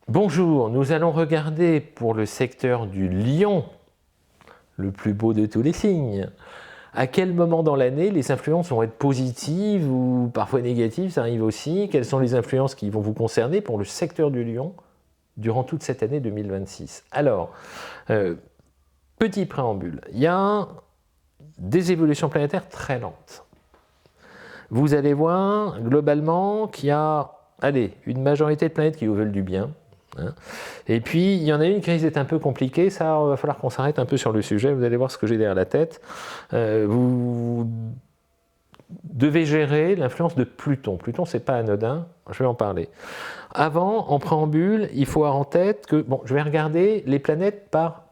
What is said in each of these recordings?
Bonjour, nous allons regarder pour le secteur du Lion, le plus beau de tous les signes. À quel moment dans l'année les influences vont être positives ou parfois négatives, ça arrive aussi. Quelles sont les influences qui vont vous concerner pour le secteur du Lion durant toute cette année 2026? Alors, petit préambule, il y a des évolutions planétaires très lentes. Vous allez voir globalement qu'il y a, une majorité de planètes qui vous veulent du bien. Et puis, il y en a une qui risque d'être un peu compliquée, ça, il va falloir qu'on s'arrête un peu sur le sujet, vous allez voir ce que j'ai derrière la tête. Vous devez gérer l'influence de Pluton. Pluton, c'est pas anodin, je vais en parler. Avant, en préambule, il faut avoir en tête que, je vais regarder les planètes par,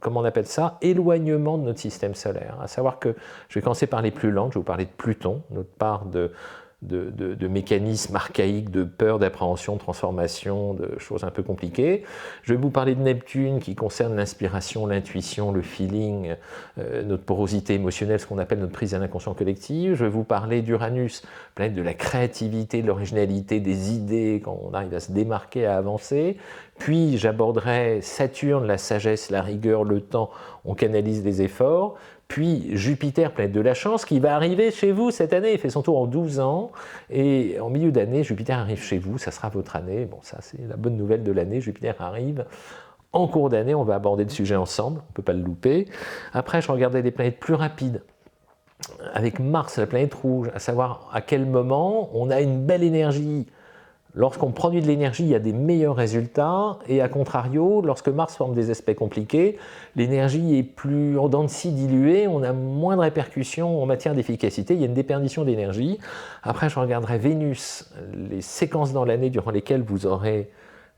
comment on appelle ça, éloignement de notre système solaire. À savoir que, je vais commencer par les plus lentes, je vais vous parler de Pluton, notre part de mécanismes archaïques, de peur, d'appréhension, de transformation, de choses un peu compliquées. Je vais vous parler de Neptune qui concerne l'inspiration, l'intuition, le feeling, notre porosité émotionnelle, ce qu'on appelle notre prise à l'inconscient collectif. Je vais vous parler d'Uranus, planète de la créativité, de l'originalité, des idées, quand on arrive à se démarquer, à avancer. Puis j'aborderai Saturne, la sagesse, la rigueur, le temps, on canalise les efforts. Puis Jupiter, planète de la chance, qui va arriver chez vous cette année. Il fait son tour en 12 ans. Et en milieu d'année, Jupiter arrive chez vous. Ça sera votre année. Bon, ça, c'est la bonne nouvelle de l'année. Jupiter arrive. En cours d'année, on va aborder le sujet ensemble. On ne peut pas le louper. Après, je regardais des planètes plus rapides. Avec Mars, la planète rouge, à savoir à quel moment on a une belle énergie. Lorsqu'on produit de l'énergie, il y a des meilleurs résultats, et à contrario, lorsque Mars forme des aspects compliqués, l'énergie est plus en dents de scie diluée, on a moins de répercussions en matière d'efficacité, il y a une déperdition d'énergie. Après, je regarderai Vénus, les séquences dans l'année durant lesquelles vous aurez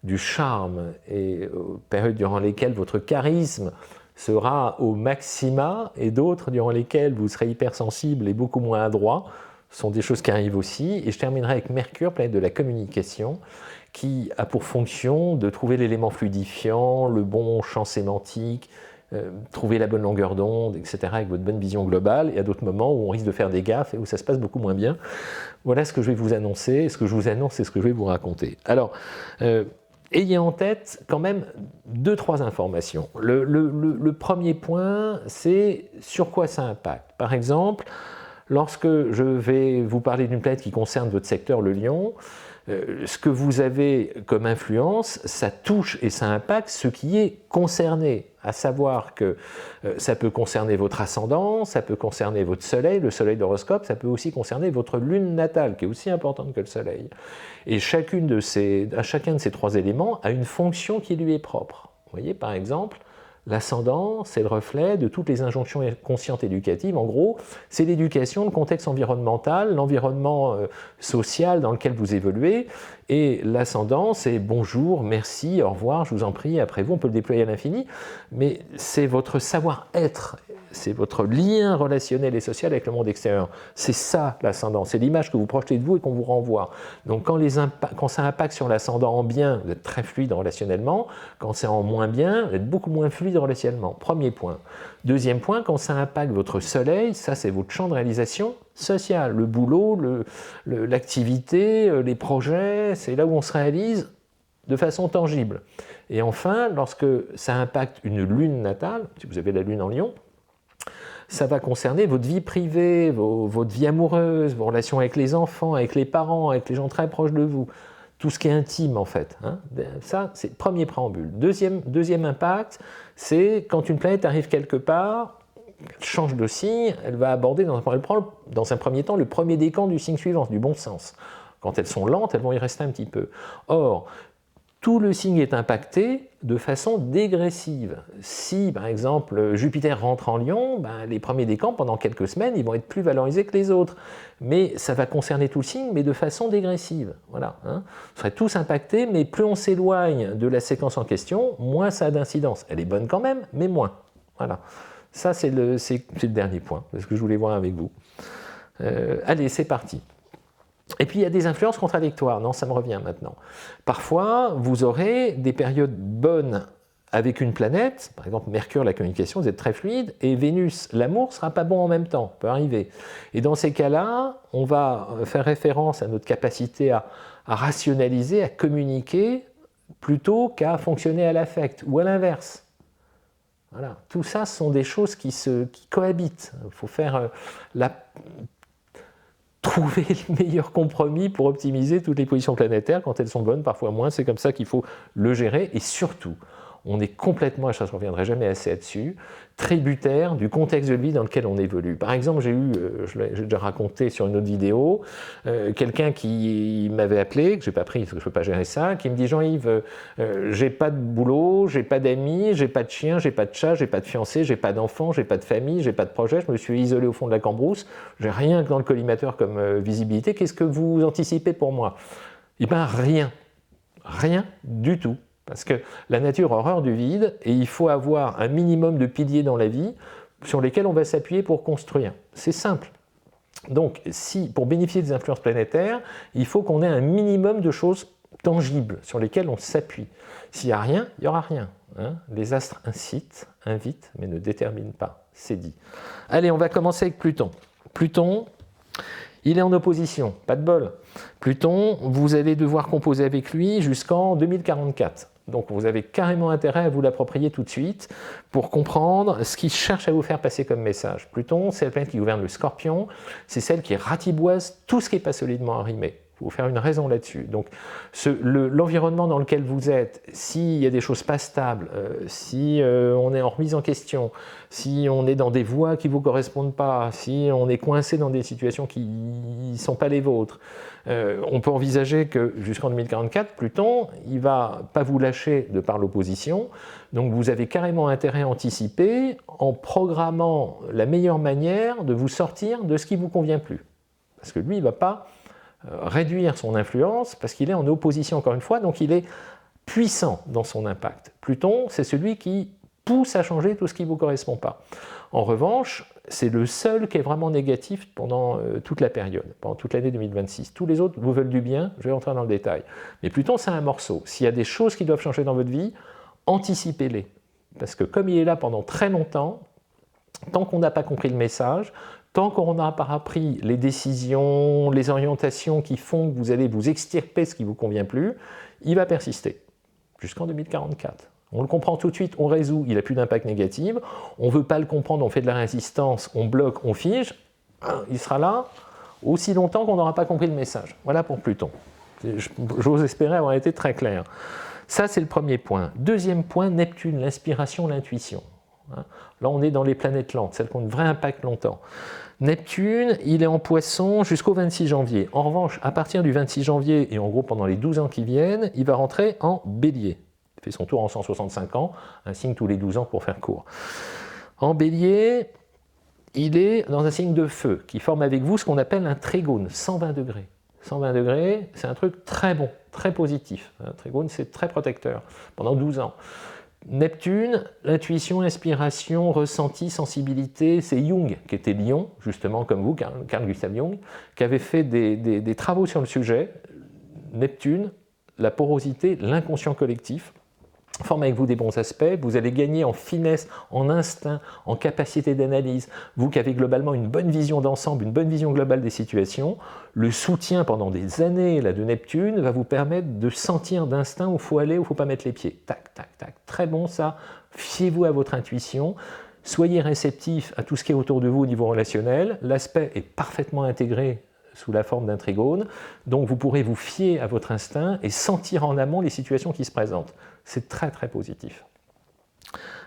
du charme, et périodes durant lesquelles votre charisme sera au maxima, et d'autres durant lesquelles vous serez hypersensible et beaucoup moins adroit. Ce sont des choses qui arrivent aussi. Et je terminerai avec Mercure, planète de la communication, qui a pour fonction de trouver l'élément fluidifiant, le bon champ sémantique, trouver la bonne longueur d'onde, etc., avec votre bonne vision globale. Et à d'autres moments où on risque de faire des gaffes et où ça se passe beaucoup moins bien. Voilà ce que je vais vous annoncer. Ce que je vous annonce, c'est ce que je vais vous raconter. Alors, ayez en tête quand même 2-3 informations. Le premier point, c'est sur quoi ça impacte. Par exemple, lorsque je vais vous parler d'une planète qui concerne votre secteur, le Lion, ce que vous avez comme influence, ça touche et ça impacte ce qui est concerné, à savoir que ça peut concerner votre ascendant, ça peut concerner votre soleil, le soleil d'horoscope, ça peut aussi concerner votre lune natale, qui est aussi importante que le soleil. Et chacun de ces 3 éléments a une fonction qui lui est propre. Vous voyez, par exemple, l'ascendant, c'est le reflet de toutes les injonctions conscientes éducatives. En gros, c'est l'éducation, le contexte environnemental, l'environnement social dans lequel vous évoluez. Et l'ascendant, c'est bonjour, merci, au revoir, je vous en prie, après vous, on peut le déployer à l'infini. Mais c'est votre savoir-être, c'est votre lien relationnel et social avec le monde extérieur. C'est ça l'ascendant, c'est l'image que vous projetez de vous et qu'on vous renvoie. Donc quand ça impacte sur l'ascendant en bien, vous êtes très fluide relationnellement. Quand c'est en moins bien, vous êtes beaucoup moins fluide relationnellement. Premier point. Deuxième point, quand ça impacte votre soleil, ça c'est votre champ de réalisation sociale. Le boulot, l'activité, les projets, c'est là où on se réalise de façon tangible. Et enfin, lorsque ça impacte une lune natale, si vous avez la lune en Lion, ça va concerner votre vie privée, votre vie amoureuse, vos relations avec les enfants, avec les parents, avec les gens très proches de vous, tout ce qui est intime en fait. Ça, c'est le premier préambule. Deuxième impact, c'est quand une planète arrive quelque part, elle change de signe, elle va aborder dans un premier temps le premier décan du signe suivant, du bon sens. Quand elles sont lentes, elles vont y rester un petit peu. Or, tout le signe est impacté de façon dégressive. Si, par exemple, Jupiter rentre en Lion, les premiers décans, pendant quelques semaines, ils vont être plus valorisés que les autres. Mais ça va concerner tout le signe, mais de façon dégressive. Voilà. Vous serez tous impactés, mais plus on s'éloigne de la séquence en question, moins ça a d'incidence. Elle est bonne quand même, mais moins. Voilà. Ça, c'est le dernier point, ce que je voulais voir avec vous. Allez, c'est parti. Et puis il y a des influences contradictoires, non, ça me revient maintenant. Parfois, vous aurez des périodes bonnes avec une planète, par exemple Mercure, la communication, vous êtes très fluide, et Vénus, l'amour, ne sera pas bon en même temps, peut arriver. Et dans ces cas-là, on va faire référence à notre capacité à rationaliser, à communiquer plutôt qu'à fonctionner à l'affect ou à l'inverse. Voilà. Tout ça, ce sont des choses qui cohabitent. Il faut faire trouver le meilleur compromis pour optimiser toutes les positions planétaires. Quand elles sont bonnes, parfois moins, c'est comme ça qu'il faut le gérer. Et surtout, on est complètement, et je ne reviendrai jamais assez là-dessus, tributaire du contexte de vie dans lequel on évolue. Par exemple, j'ai déjà raconté sur une autre vidéo, quelqu'un qui m'avait appelé, que je n'ai pas pris parce que je ne peux pas gérer ça, qui me dit « Jean-Yves, j'ai pas de boulot, j'ai pas d'amis, j'ai pas de chien, j'ai pas de chat, j'ai pas de fiancé, j'ai pas d'enfant, j'ai pas de famille, j'ai pas de projet, je me suis isolé au fond de la cambrousse, j'ai rien que dans le collimateur comme visibilité, qu'est-ce que vous anticipez pour moi ?» Eh bien, rien. Rien du tout. Parce que la nature a horreur du vide et il faut avoir un minimum de piliers dans la vie sur lesquels on va s'appuyer pour construire. C'est simple. Donc, pour bénéficier des influences planétaires, il faut qu'on ait un minimum de choses tangibles sur lesquelles on s'appuie. S'il n'y a rien, il n'y aura rien. Hein. Les astres incitent, invitent, mais ne déterminent pas. C'est dit. Allez, on va commencer avec Pluton. Pluton, il est en opposition, pas de bol. Pluton, vous allez devoir composer avec lui jusqu'en 2044. Donc vous avez carrément intérêt à vous l'approprier tout de suite pour comprendre ce qu'il cherche à vous faire passer comme message. Pluton, c'est la planète qui gouverne le Scorpion, c'est celle qui ratiboise tout ce qui n'est pas solidement arrimé. Il faut vous faire une raison là-dessus. Donc l'environnement dans lequel vous êtes, s'il y a des choses pas stables, si on est en remise en question, si on est dans des voies qui ne vous correspondent pas, si on est coincé dans des situations qui ne sont pas les vôtres, on peut envisager que jusqu'en 2044, Pluton, il ne va pas vous lâcher de par l'opposition. Donc vous avez carrément intérêt à anticiper en programmant la meilleure manière de vous sortir de ce qui ne vous convient plus. Parce que lui, il ne va pas réduire son influence parce qu'il est en opposition encore une fois, donc il est puissant dans son impact. Pluton, c'est celui qui pousse à changer tout ce qui ne vous correspond pas. En revanche, c'est le seul qui est vraiment négatif pendant toute la période, pendant toute l'année 2026. Tous les autres vous veulent du bien, je vais rentrer dans le détail. Mais Pluton, c'est un morceau. S'il y a des choses qui doivent changer dans votre vie, anticipez-les. Parce que comme il est là pendant très longtemps, tant qu'on n'a pas compris le message, tant qu'on n'a pas appris les décisions, les orientations qui font que vous allez vous extirper ce qui ne vous convient plus, il va persister jusqu'en 2044. On le comprend tout de suite, on résout, il n'a plus d'impact négatif. On ne veut pas le comprendre, on fait de la résistance, on bloque, on fige. Il sera là aussi longtemps qu'on n'aura pas compris le message. Voilà pour Pluton. J'ose espérer avoir été très clair. Ça, c'est le premier point. Deuxième point, Neptune, l'inspiration, l'intuition. Là, on est dans les planètes lentes, celles qui ont un vrai impact longtemps. Neptune, il est en Poisson jusqu'au 26 janvier. En revanche, à partir du 26 janvier, et en gros pendant les 12 ans qui viennent, il va rentrer en Bélier. Il fait son tour en 165 ans, un signe tous les 12 ans pour faire court. En Bélier, il est dans un signe de feu, qui forme avec vous ce qu'on appelle un trigone, 120 degrés. 120 degrés, c'est un truc très bon, très positif. Un trigone, c'est très protecteur, pendant 12 ans. Neptune, l'intuition, l'inspiration, ressenti, sensibilité, c'est Jung qui était Lion, justement comme vous, Carl Gustav Jung, qui avait fait des travaux sur le sujet. Neptune, la porosité, l'inconscient collectif, forme avec vous des bons aspects, vous allez gagner en finesse, en instinct, en capacité d'analyse. Vous qui avez globalement une bonne vision d'ensemble, une bonne vision globale des situations, le soutien pendant des années là, de Neptune va vous permettre de sentir d'instinct où il faut aller, où il ne faut pas mettre les pieds. Tac, tac, tac. Très bon ça. Fiez-vous à votre intuition. Soyez réceptif à tout ce qui est autour de vous au niveau relationnel. L'aspect est parfaitement intégré sous la forme d'un trigone, donc vous pourrez vous fier à votre instinct et sentir en amont les situations qui se présentent. C'est très très positif.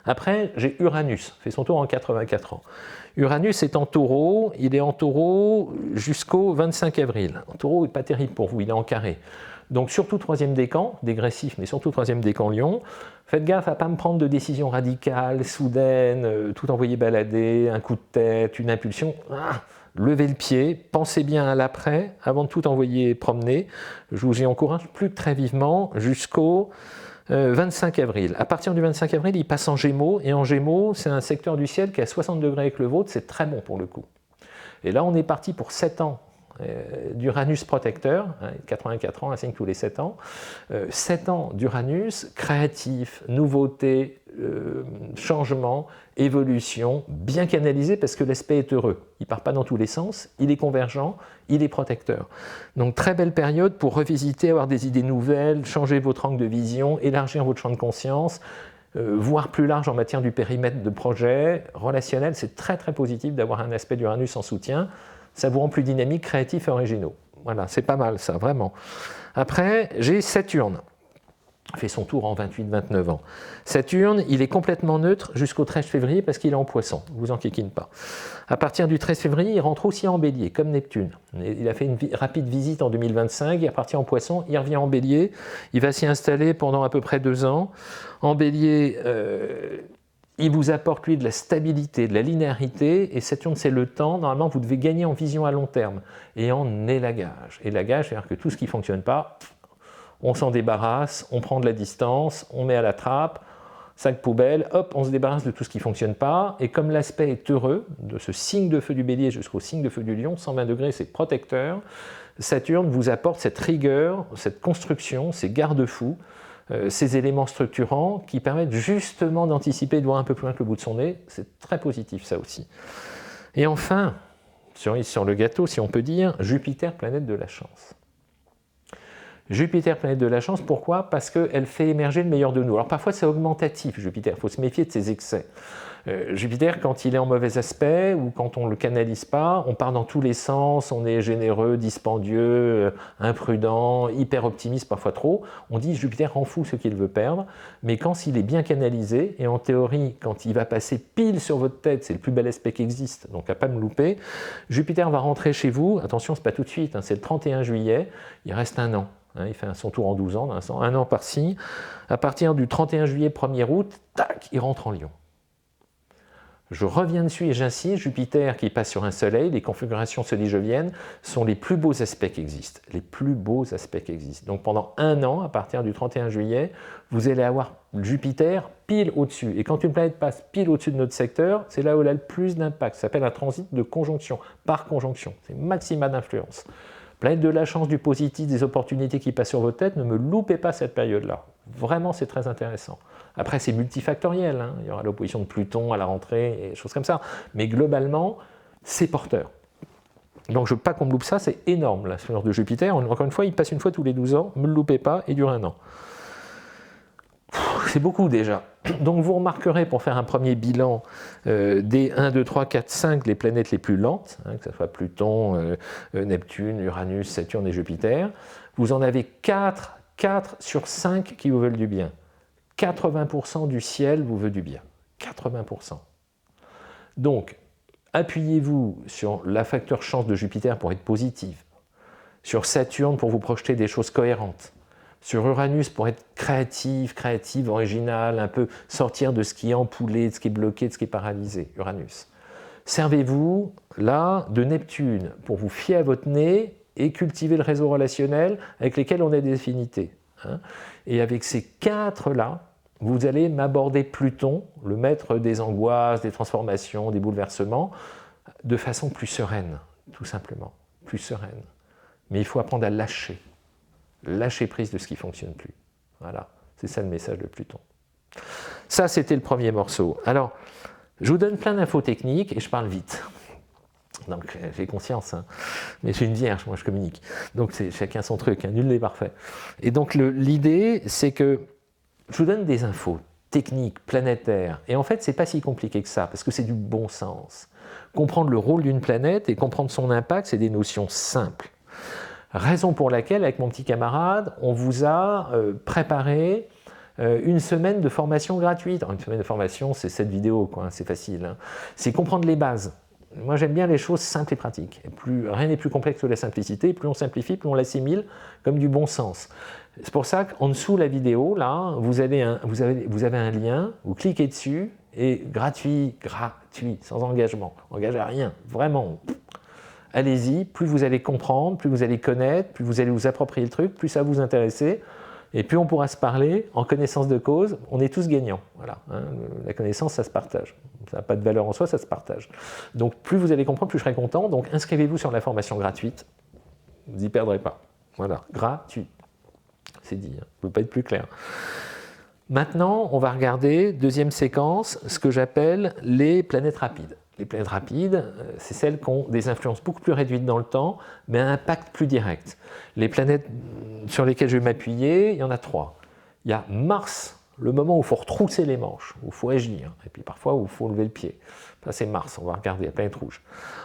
Après, j'ai Uranus, fait son tour en 84 ans. Uranus est en Taureau, il est en Taureau jusqu'au 25 avril. En Taureau n'est pas terrible pour vous, il est en carré. Donc surtout troisième décan, dégressif, mais surtout troisième décan Lion. Faites gaffe à ne pas me prendre de décisions radicales, soudaines, tout envoyer balader, un coup de tête, une impulsion. Levez le pied, pensez bien à l'après, avant de tout envoyer promener. Je vous y encourage plus très vivement jusqu'au 25 avril. À partir du 25 avril, il passe en Gémeaux, et en Gémeaux, c'est un secteur du ciel qui est à 60 degrés avec le vôtre, c'est très bon pour le coup. Et là, on est parti pour 7 ans d'Uranus protecteur, 84 ans, un signe tous les 7 ans, 7 ans d'Uranus, créatif, nouveauté, changement, évolution, bien canalisé parce que l'aspect est heureux. Il ne part pas dans tous les sens, il est convergent, il est protecteur. Donc très belle période pour revisiter, avoir des idées nouvelles, changer votre angle de vision, élargir votre champ de conscience, voire plus large en matière du périmètre de projet, relationnel. C'est très très positif d'avoir un aspect d'Uranus en soutien. Ça vous rend plus dynamique, créatif et originaux. Voilà, c'est pas mal ça, vraiment. Après, j'ai Saturne. Il fait son tour en 28-29 ans. Saturne, il est complètement neutre jusqu'au 13 février parce qu'il est en Poisson, ne vous enquiquine pas. À partir du 13 février, il rentre aussi en Bélier, comme Neptune. Il a fait une rapide visite en 2025, il est reparti en Poisson, il revient en Bélier, il va s'y installer pendant à peu près 2 ans. En Bélier, il vous apporte, lui, de la stabilité, de la linéarité, et Saturne, c'est le temps. Normalement, vous devez gagner en vision à long terme et en élagage. Élagage, c'est-à-dire que tout ce qui ne fonctionne pas, on s'en débarrasse, on prend de la distance, on met à la trappe, sac poubelle, hop, on se débarrasse de tout ce qui ne fonctionne pas. Et comme l'aspect est heureux, de ce signe de feu du Bélier jusqu'au signe de feu du Lion, 120 degrés, c'est protecteur, Saturne vous apporte cette rigueur, cette construction, ces garde-fous, ces éléments structurants qui permettent justement d'anticiper, de voir un peu plus loin que le bout de son nez. C'est très positif ça aussi. Et enfin, sur le gâteau, si on peut dire, Jupiter, planète de la chance. Jupiter, planète de la chance, pourquoi? Parce qu'elle fait émerger le meilleur de nous. Alors parfois c'est augmentatif Jupiter, il faut se méfier de ses excès. Jupiter, quand il est en mauvais aspect ou quand on ne le canalise pas, on part dans tous les sens, on est généreux, dispendieux, imprudent, hyper optimiste, parfois trop. On dit Jupiter rend fou ce qu'il veut perdre, mais quand il est bien canalisé, et en théorie, quand il va passer pile sur votre tête, c'est le plus bel aspect qui existe, donc à ne pas me louper, Jupiter va rentrer chez vous, attention, ce n'est pas tout de suite, c'est le 31 juillet, il reste 1 an. Il fait son tour en 12 ans, un an par signe. À partir du 31 juillet, 1er août, tac, il rentre en Lion. Je reviens dessus et j'insiste, Jupiter qui passe sur un soleil, les configurations solijoviennes sont les plus beaux aspects qui existent. Les plus beaux aspects qui existent. Donc pendant 1 an, à partir du 31 juillet, vous allez avoir Jupiter pile au-dessus. Et quand une planète passe pile au-dessus de notre secteur, c'est là où elle a le plus d'impact. Ça s'appelle un transit de conjonction, par conjonction. C'est maxima d'influence. Planète de la chance, du positif, des opportunités qui passent sur votre tête, ne me loupez pas cette période-là. Vraiment, c'est très intéressant. Après, c'est multifactoriel. Il y aura l'opposition de Pluton à la rentrée et des choses comme ça. Mais globalement, c'est porteur. Donc, je ne veux pas qu'on me loupe ça, c'est énorme, l'influence de Jupiter. Encore une fois, il passe une fois tous les 12 ans, ne me le loupez pas, et dure 1 an. C'est beaucoup déjà. Donc vous remarquerez, pour faire un premier bilan, des 1, 2, 3, 4, 5, les planètes les plus lentes, que ce soit Pluton, Neptune, Uranus, Saturne et Jupiter, vous en avez 4 sur 5 qui vous veulent du bien. 80% du ciel vous veut du bien. 80%. Donc, appuyez-vous sur la facteur chance de Jupiter pour être positive, sur Saturne pour vous projeter des choses cohérentes, sur Uranus pour être créative, originale, un peu sortir de ce qui est ampoulé, de ce qui est bloqué, de ce qui est paralysé, Uranus. Servez-vous, là, de Neptune pour vous fier à votre nez et cultiver le réseau relationnel avec lesquels on a des affinités. Et avec ces 4-là, vous allez m'aborder Pluton, le maître des angoisses, des transformations, des bouleversements, de façon plus sereine, tout simplement, plus sereine. Mais il faut apprendre à lâcher. Lâcher prise de ce qui ne fonctionne plus. Voilà, c'est ça le message de Pluton. Ça, c'était le premier morceau. Alors, je vous donne plein d'infos techniques et je parle vite. Donc, j'ai conscience, mais je suis une vierge, moi je communique. Donc, c'est chacun son truc, nul n'est parfait. Et donc, l'idée, c'est que je vous donne des infos techniques, planétaires, et en fait, c'est pas si compliqué que ça, parce que c'est du bon sens. Comprendre le rôle d'une planète et comprendre son impact, c'est des notions simples. Raison pour laquelle, avec mon petit camarade, on vous a préparé une semaine de formation gratuite. Alors, une semaine de formation, c'est cette vidéo, quoi, c'est facile. C'est comprendre les bases. Moi, j'aime bien les choses simples et pratiques. Rien n'est plus complexe que la simplicité. Plus on simplifie, plus on l'assimile comme du bon sens. C'est pour ça qu'en dessous de la vidéo, là, vous avez un lien, vous cliquez dessus, et gratuit, sans engagement. Engage à rien, vraiment. Allez-y, plus vous allez comprendre, plus vous allez connaître, plus vous allez vous approprier le truc, plus ça va vous intéresser, et plus on pourra se parler en connaissance de cause. On est tous gagnants. Voilà, la connaissance, ça se partage. Ça n'a pas de valeur en soi, ça se partage. Donc plus vous allez comprendre, plus je serai content. Donc inscrivez-vous sur la formation gratuite. vous n'y perdrez pas. Voilà, gratuit. C'est dit, hein. Je ne peux pas être plus clair. Maintenant, on va regarder, deuxième séquence, ce que j'appelle les planètes rapides. Les planètes rapides, c'est celles qui ont des influences beaucoup plus réduites dans le temps, mais un impact plus direct. Les planètes sur lesquelles je vais m'appuyer, il y en a 3. Il y a Mars, le moment où il faut retrousser les manches, où il faut agir, et puis parfois où il faut lever le pied. Ça, c'est Mars, on va regarder la planète rouge.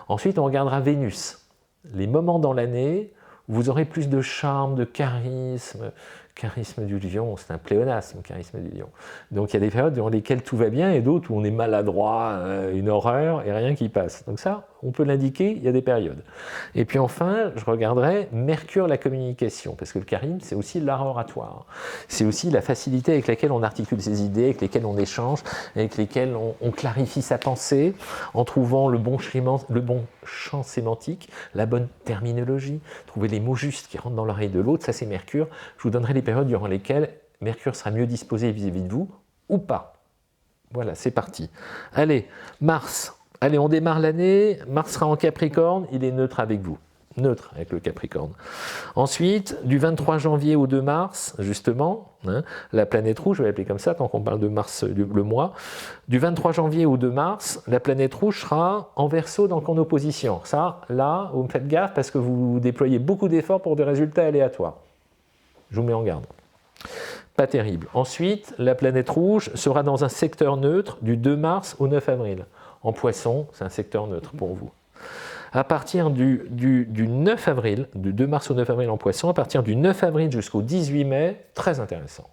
Ensuite, on regardera Vénus. Les moments dans l'année où vous aurez plus de charme, de charisme. Charisme du lion, c'est un pléonasme, charisme du lion. Donc il y a des périodes dans lesquelles tout va bien et d'autres où on est maladroit, une horreur et rien qui passe. Donc ça, on peut l'indiquer, il y a des périodes. Et puis enfin, je regarderai Mercure, la communication, parce que le charisme, c'est aussi l'art oratoire. C'est aussi la facilité avec laquelle on articule ses idées, avec lesquelles on échange, avec lesquelles on clarifie sa pensée, en trouvant le bon champ sémantique, la bonne terminologie, trouver les mots justes qui rentrent dans l'oreille de l'autre, ça c'est Mercure. Je vous donnerai les périodes durant lesquelles Mercure sera mieux disposé vis-à-vis de vous, ou pas. Voilà, c'est parti. Allez, Mars. Allez, on démarre l'année. Mars sera en Capricorne, il est neutre avec vous. Neutre avec le Capricorne. Ensuite, du 23 janvier au 2 mars, justement, hein, la planète rouge, je vais l'appeler comme ça, tant qu'on parle de Mars, le mois, du 23 janvier au 2 mars, la planète rouge sera en Verseau, donc en opposition. Ça, là, vous me faites gaffe parce que vous déployez beaucoup d'efforts pour des résultats aléatoires. Je vous mets en garde. Pas terrible. Ensuite, la planète rouge sera dans un secteur neutre du 2 mars au 9 avril. En Poisson, c'est un secteur neutre pour vous. À partir du 9 avril, du 2 mars au 9 avril en Poisson, à partir du 9 avril jusqu'au 18 mai, très intéressant.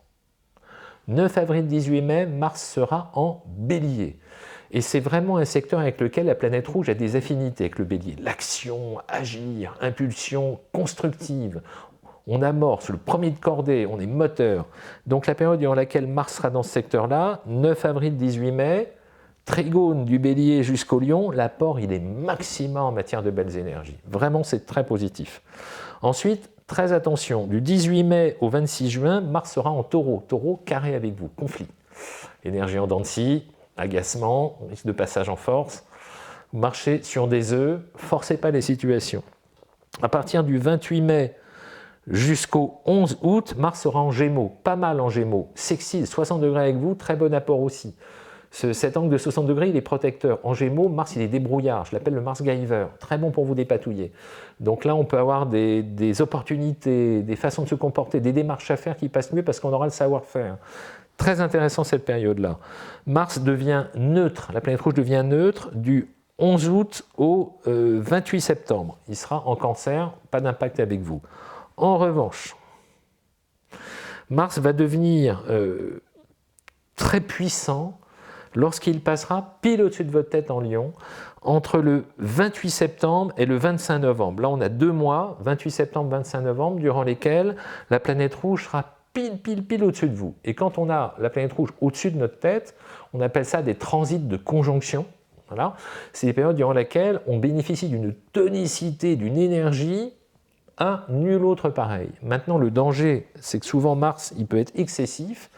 9 avril, 18 mai, Mars sera en Bélier. Et c'est vraiment un secteur avec lequel la planète rouge a des affinités avec le Bélier. L'action, agir, impulsion constructive. On amorce, le premier de cordée, on est moteur. Donc la période durant laquelle Mars sera dans ce secteur-là, 9 avril, 18 mai, Trigone du Bélier jusqu'au Lion, l'apport il est maximum en matière de belles énergies. Vraiment, c'est très positif. Ensuite, très attention, du 18 mai au 26 juin, Mars sera en Taureau. Taureau carré avec vous, conflit. Énergie en dents de scie, agacement, risque de passage en force. Vous marchez sur des œufs, forcez pas les situations. À partir du 28 mai jusqu'au 11 août, Mars sera en Gémeaux, pas mal en Gémeaux. Sextile, 60 degrés avec vous, très bon apport aussi. Cet angle de 60 degrés, il est protecteur. En Gémeaux, Mars, il est débrouillard. Je l'appelle le Mars Guyver. Très bon pour vous dépatouiller. Donc là, on peut avoir des opportunités, des façons de se comporter, des démarches à faire qui passent mieux parce qu'on aura le savoir-faire. Très intéressant cette période-là. Mars devient neutre, la planète rouge devient neutre du 11 août au 28 septembre. Il sera en Cancer, pas d'impact avec vous. En revanche, Mars va devenir très puissant lorsqu'il passera pile au-dessus de votre tête en Lion, entre le 28 septembre et le 25 novembre. Là, on a 2 mois, 28 septembre, 25 novembre, durant lesquels la planète rouge sera pile au-dessus de vous. Et quand on a la planète rouge au-dessus de notre tête, on appelle ça des transits de conjonction. Voilà. C'est des périodes durant lesquelles on bénéficie d'une tonicité, d'une énergie, nul autre pareil. Maintenant, le danger, c'est que souvent Mars, il peut être excessif.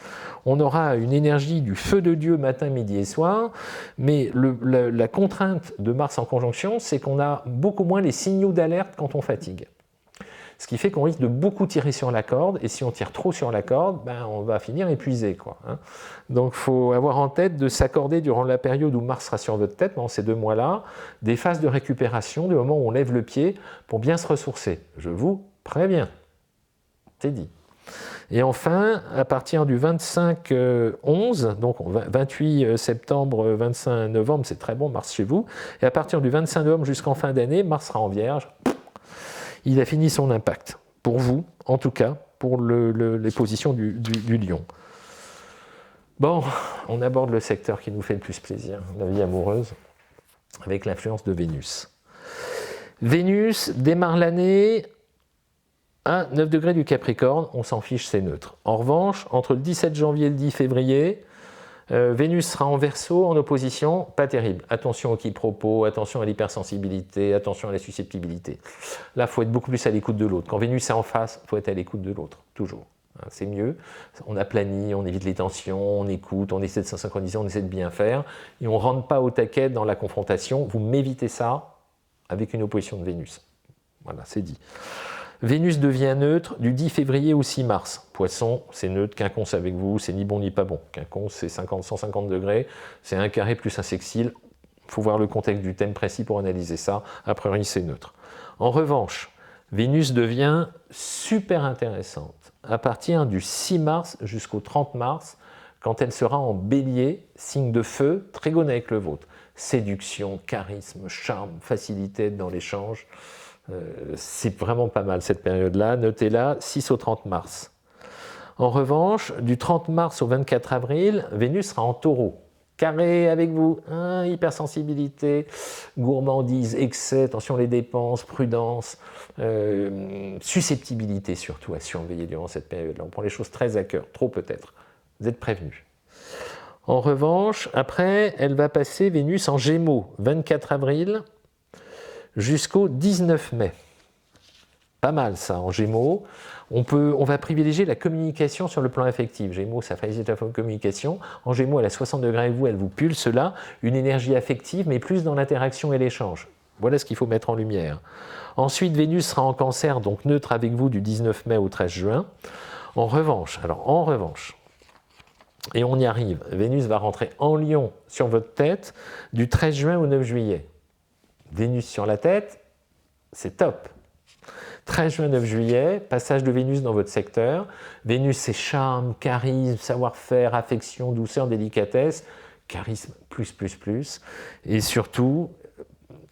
On aura une énergie du feu de Dieu matin, midi et soir, mais la contrainte de Mars en conjonction, c'est qu'on a beaucoup moins les signaux d'alerte quand on fatigue. Ce qui fait qu'on risque de beaucoup tirer sur la corde, et si on tire trop sur la corde, on va finir épuisé, quoi, hein. Donc il faut avoir en tête de s'accorder durant la période où Mars sera sur votre tête, pendant ces 2 mois-là, des phases de récupération, du moment où on lève le pied, pour bien se ressourcer. Je vous préviens. C'est dit. Et enfin, à partir du 25-11, donc 28 septembre, 25 novembre, c'est très bon, Mars chez vous, et à partir du 25 novembre jusqu'en fin d'année, Mars sera en Vierge. Il a fini son impact, pour vous, en tout cas, pour les positions du Lion. Bon, on aborde le secteur qui nous fait le plus plaisir, la vie amoureuse, avec l'influence de Vénus. Vénus démarre l'année à 9 degrés du Capricorne, on s'en fiche, c'est neutre. En revanche, entre le 17 janvier et le 10 février, Vénus sera en Verseau, en opposition, pas terrible. Attention au quiproquo, attention à l'hypersensibilité, attention à la susceptibilité. Là, il faut être beaucoup plus à l'écoute de l'autre. Quand Vénus est en face, il faut être à l'écoute de l'autre, toujours. C'est mieux. On aplanit, on évite les tensions, on écoute, on essaie de se synchroniser, on essaie de bien faire, et on ne rentre pas au taquet dans la confrontation. Vous m'évitez ça avec une opposition de Vénus. Voilà, c'est dit. Vénus devient neutre du 10 février au 6 mars. Poisson, c'est neutre, quinconce avec vous, c'est ni bon ni pas bon. Quinconce, c'est 150 degrés, c'est un carré plus un sextile. Il faut voir le contexte du thème précis pour analyser ça. A priori, c'est neutre. En revanche, Vénus devient super intéressante à partir du 6 mars jusqu'au 30 mars, quand elle sera en bélier, signe de feu, trigone avec le vôtre. Séduction, charisme, charme, facilité dans l'échange. C'est vraiment pas mal cette période-là. Notez-la, 6 au 30 mars. En revanche, du 30 mars au 24 avril, Vénus sera en taureau. Carré avec vous, hypersensibilité, gourmandise, excès, attention les dépenses, prudence, susceptibilité surtout à surveiller durant cette période-là. On prend les choses très à cœur, trop peut-être. Vous êtes prévenus. En revanche, après, elle va passer Vénus en Gémeaux, 24 avril jusqu'au 19 mai. Pas mal ça, en Gémeaux. On va privilégier la communication sur le plan affectif. Gémeaux, ça facilite la communication. En Gémeaux, elle a 60 degrés avec vous, elle vous pulse là, une énergie affective, mais plus dans l'interaction et l'échange. Voilà ce qu'il faut mettre en lumière. Ensuite, Vénus sera en Cancer, donc neutre avec vous du 19 mai au 13 juin. En revanche, et on y arrive, Vénus va rentrer en Lion sur votre tête du 13 juin au 9 juillet. Vénus sur la tête, c'est top. 13 juin, 9 juillet, passage de Vénus dans votre secteur. Vénus, c'est charme, charisme, savoir-faire, affection, douceur, délicatesse. Charisme, plus. Et surtout,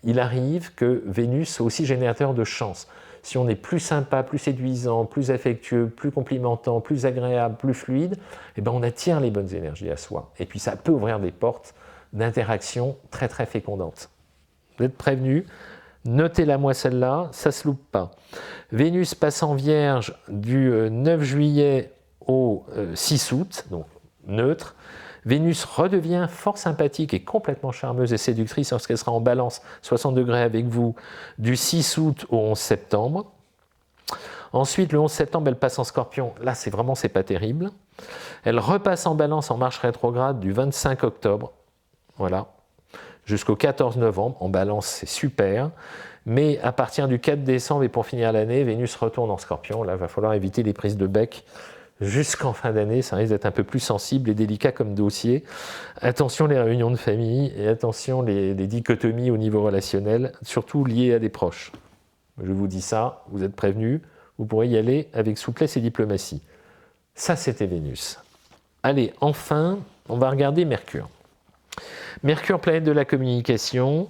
il arrive que Vénus soit aussi générateur de chance. Si on est plus sympa, plus séduisant, plus affectueux, plus complimentant, plus agréable, plus fluide, eh ben on attire les bonnes énergies à soi. Et puis ça peut ouvrir des portes d'interaction très très fécondantes. Vous êtes prévenus. Notez-la moi celle-là, ça ne se loupe pas. Vénus passe en Vierge du 9 juillet au 6 août, donc neutre. Vénus redevient fort sympathique et complètement charmeuse et séductrice lorsqu'elle sera en Balance, 60 degrés avec vous, du 6 août au 11 septembre. Ensuite, le 11 septembre, elle passe en Scorpion. Là, c'est pas terrible. Elle repasse en Balance en marche rétrograde du 25 octobre. Voilà. Jusqu'au 14 novembre, en Balance, c'est super. Mais à partir du 4 décembre et pour finir l'année, Vénus retourne en Scorpion. Là, il va falloir éviter les prises de bec jusqu'en fin d'année. Ça risque d'être un peu plus sensible et délicat comme dossier. Attention les réunions de famille et attention les dichotomies au niveau relationnel, surtout liées à des proches. Je vous dis ça, vous êtes prévenus, vous pourrez y aller avec souplesse et diplomatie. Ça, c'était Vénus. Allez, enfin, on va regarder Mercure. Mercure, planète de la communication.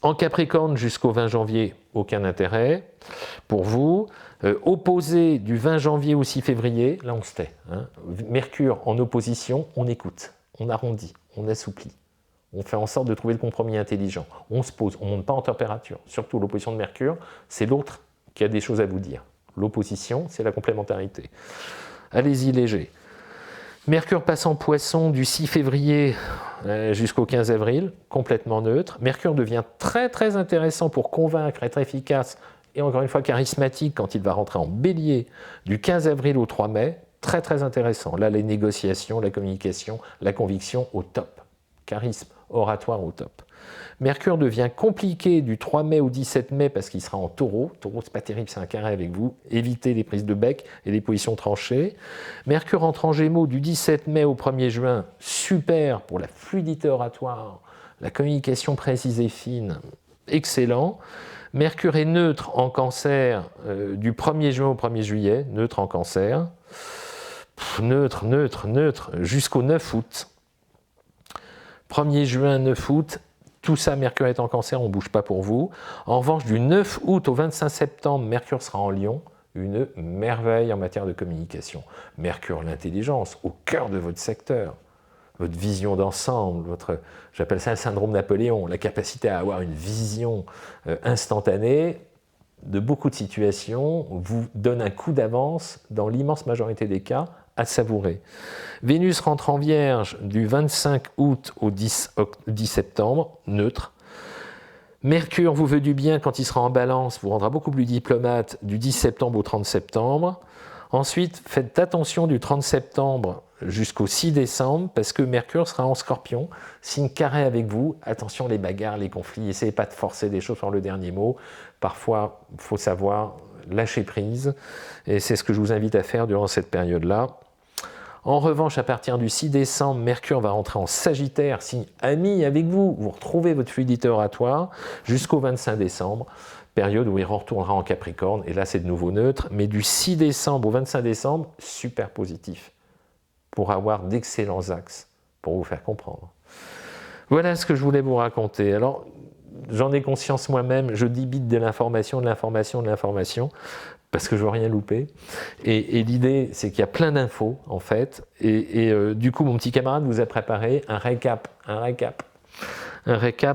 En Capricorne jusqu'au 20 janvier, aucun intérêt pour vous. Opposé du 20 janvier au 6 février, là on se tait. Mercure en opposition, on écoute, on arrondit, on assouplit. On fait en sorte de trouver le compromis intelligent. On se pose, on ne monte pas en température. Surtout l'opposition de Mercure, c'est l'autre qui a des choses à vous dire. L'opposition, c'est la complémentarité. Allez-y léger. Mercure passe en Poisson du 6 février jusqu'au 15 avril, complètement neutre. Mercure devient très très intéressant pour convaincre, être efficace et encore une fois charismatique quand il va rentrer en Bélier du 15 avril au 3 mai. Très très intéressant. Là, les négociations, la communication, la conviction au top. Charisme, oratoire au top. Mercure devient compliqué du 3 mai au 17 mai parce qu'il sera en Taureau. Taureau, c'est pas terrible, c'est un carré avec vous. Évitez les prises de bec et les positions tranchées. Mercure entre en Gémeaux du 17 mai au 1er juin. Super pour la fluidité oratoire, la communication précise et fine. Excellent. Mercure est neutre en Cancer du 1er juin au 1er juillet. Neutre en Cancer. Neutre, jusqu'au 9 août. 1er juin, 9 août. Tout ça, Mercure est en Cancer, on ne bouge pas pour vous. En revanche, du 9 août au 25 septembre, Mercure sera en Lion, une merveille en matière de communication. Mercure, l'intelligence, au cœur de votre secteur, votre vision d'ensemble, j'appelle ça le syndrome Napoléon, la capacité à avoir une vision instantanée de beaucoup de situations, vous donne un coup d'avance dans l'immense majorité des cas, à savourer. Vénus rentre en Vierge du 25 août au 10 septembre, neutre. Mercure vous veut du bien quand il sera en Balance, vous rendra beaucoup plus diplomate du 10 septembre au 30 septembre. Ensuite, faites attention du 30 septembre jusqu'au 6 décembre, parce que Mercure sera en Scorpion, signe carré avec vous. Attention les bagarres, les conflits, essayez pas de forcer des choses par le dernier mot. Parfois, il faut savoir lâcher prise, et c'est ce que je vous invite à faire durant cette période-là. En revanche, à partir du 6 décembre, Mercure va rentrer en Sagittaire, signe ami avec vous. Vous retrouvez votre fluidité oratoire jusqu'au 25 décembre, période où il retournera en Capricorne, et là c'est de nouveau neutre. Mais du 6 décembre au 25 décembre, super positif, pour avoir d'excellents axes, pour vous faire comprendre. Voilà ce que je voulais vous raconter. Alors, j'en ai conscience moi-même, je débite de l'information, parce que je ne veux rien louper. Et l'idée, c'est qu'il y a plein d'infos, en fait. Du coup, mon petit camarade vous a préparé un récap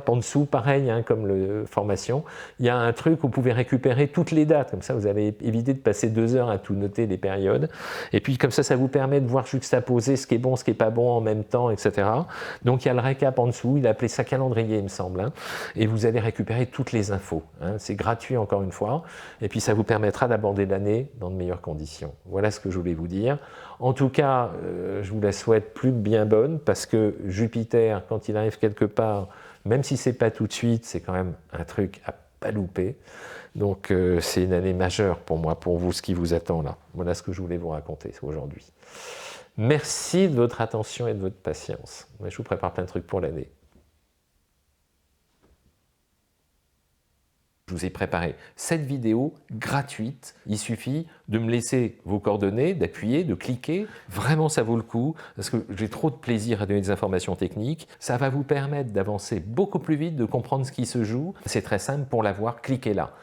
en dessous, pareil, hein, comme la formation. Il y a un truc où vous pouvez récupérer toutes les dates. Comme ça, vous allez éviter de passer 2 heures à tout noter les périodes. Et puis, comme ça vous permet de voir juxtaposer ce qui est bon, ce qui n'est pas bon en même temps, etc. Donc, il y a le récap en dessous. Il a appelé ça calendrier, il me semble. Hein. Et vous allez récupérer toutes les infos. Hein. C'est gratuit, encore une fois. Et puis, ça vous permettra d'aborder l'année dans de meilleures conditions. Voilà ce que je voulais vous dire. En tout cas, je vous la souhaite plus que bien bonne, parce que Jupiter, quand il arrive quelque part, même si ce n'est pas tout de suite, c'est quand même un truc à pas louper. Donc c'est une année majeure pour moi, pour vous, ce qui vous attend là. Voilà ce que je voulais vous raconter aujourd'hui. Merci de votre attention et de votre patience. Je vous prépare plein de trucs pour l'année. Je vous ai préparé cette vidéo gratuite. Il suffit de me laisser vos coordonnées, d'appuyer, de cliquer. Vraiment, ça vaut le coup parce que j'ai trop de plaisir à donner des informations techniques. Ça va vous permettre d'avancer beaucoup plus vite, de comprendre ce qui se joue. C'est très simple, pour l'avoir, cliquez là.